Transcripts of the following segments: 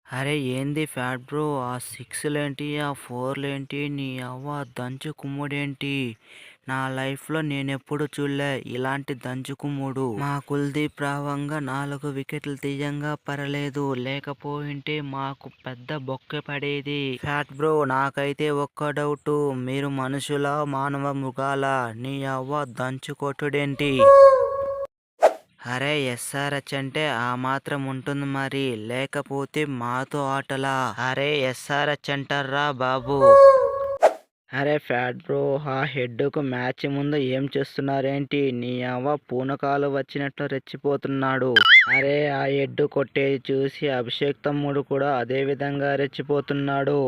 అరే ఏంది fat bro ఆ సిక్స్‌లేంటి? ఆ ఫోర్‌లేంటి? నీ అవ్వ దంచు కుమ్ముడేంటి? నా లైఫ్‌లో నేనెప్పుడు చూడలే ఇలాంటి దంచు కుమ్ముడు. మా కుల్దీప్ రావంగా 4 వికెట్లు తీయంగా పర్లేదు. లేకపోయుంటే మాకు పెద్ద బొక్క పడేది. ఫ్యాట్ బ్రో నాకైతే ఒక్క డౌటు. మీరు మనుషులా? మానవ మృగాలా? నీ అవ్వ దంచు కొట్టుడేంటి? అరే ఎస్ఆర్హెచ్ అంటే ఆ మాత్రం ఉంటుంది మరి. లేకపోతే మాతో ఆటలా? అరే ఎస్ఆర్హెచ్ అంటారా బాబు. అరే ఫ్యాట్ బ్రో ఆ హెడ్‌కు మ్యాచ్ ముందు ఏం చేస్తున్నారేంటి? నీ అవ్వ పూనకాలు వచ్చినట్లు రెచ్చిపోతున్నాడు. అరే ఆ హెడ్ కొట్టేది చూసి అభిషేక్ తమ్ముడు కూడా అదే విధంగా రెచ్చిపోతున్నాడు.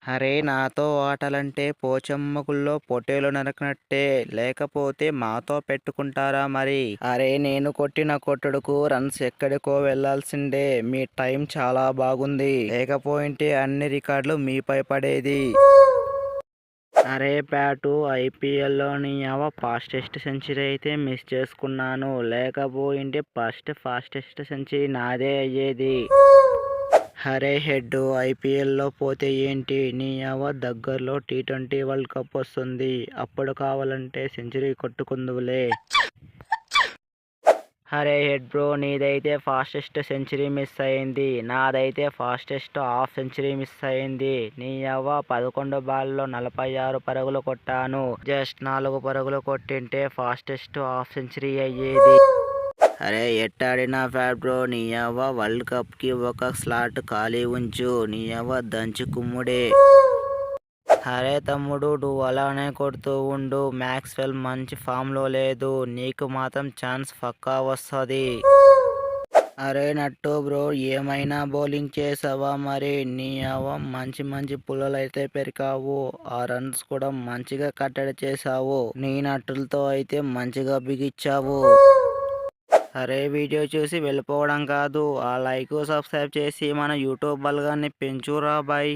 అరే నాతో ఆటలంటే పోచమ్మ గుళ్ళో పొట్టేలు నరకనట్టే. లేకపోతే మాతో పెట్టుకుంటారా మరి? అరే నేను కొట్టిన కొట్టుడుకు రన్స్ ఎక్కడికో వెళ్లాల్సిందే. మీ టైం చాలా బాగుంది. లేకపోయింటే అన్ని రికార్డులు మీపై పడేది. అరే ప్యాటు ఐపీఎల్‌లో నీ యవ్వ ఫాస్టెస్ట్ సెంచరీ అయితే మిస్ చేసుకున్నాను. లేకపోయింటే ఫాస్టెస్ట్ సెంచరీ నాదే అయ్యేది. అరే హెడ్డు ఐపీఎల్‌లో పోతే ఏంటి? నీ యవ్వ దగ్గరలో టీ20 వరల్డ్ కప్ వస్తుంది. అప్పుడు కావాలంటే సెంచరీ కొట్టుకుందువులే. అరే హెడ్ బ్రో నీదైతే ఫాస్టెస్ట్ సెంచరీ మిస్ అయింది. నాదైతే ఫాస్టెస్ట్ హాఫ్ సెంచరీ మిస్ అయింది. నీ యవ్వ 11 బాల్‌లో 46 పరుగులు కొట్టాను. జస్ట్ 4 పరుగులు కొట్టింటే ఫాస్టెస్ట్ హాఫ్ సెంచరీ అయ్యేది. అరే ఎట్టాడినా ఫ్యాట్ బ్రో నీ యవ్వ వరల్డ్ కప్‌కి ఒక స్లాట్ ఖాళీ ఉంచు. నీ యవ్వ దంచు కుమ్ముడే. అరే తమ్ముడు నువ్వు అలానే కొడుతూ ఉండు. మాక్స్‌వెల్ మంచి ఫామ్‌లో లేదు. నీకు మాత్రం ఛాన్స్ పక్కా వస్తది. అరే నట్టు బ్రో ఏమైనా బౌలింగ్ చేసావా మరి? నీ యవ్వ మంచి పుల్లలైతే పెరికావు. ఆ రన్స్ కూడా మంచిగా కట్టడి చేసావు. నీ నట్టులతో అయితే మంచిగా బిగిచ్చావు. అరే వీడియో చూసి వెళ్ళిపోవడం కాదు. ఆ లైక్ సబ్స్క్రైబ్ చేసి మన యూట్యూబ్ బలగాన్ని పెంచురా బాయ్.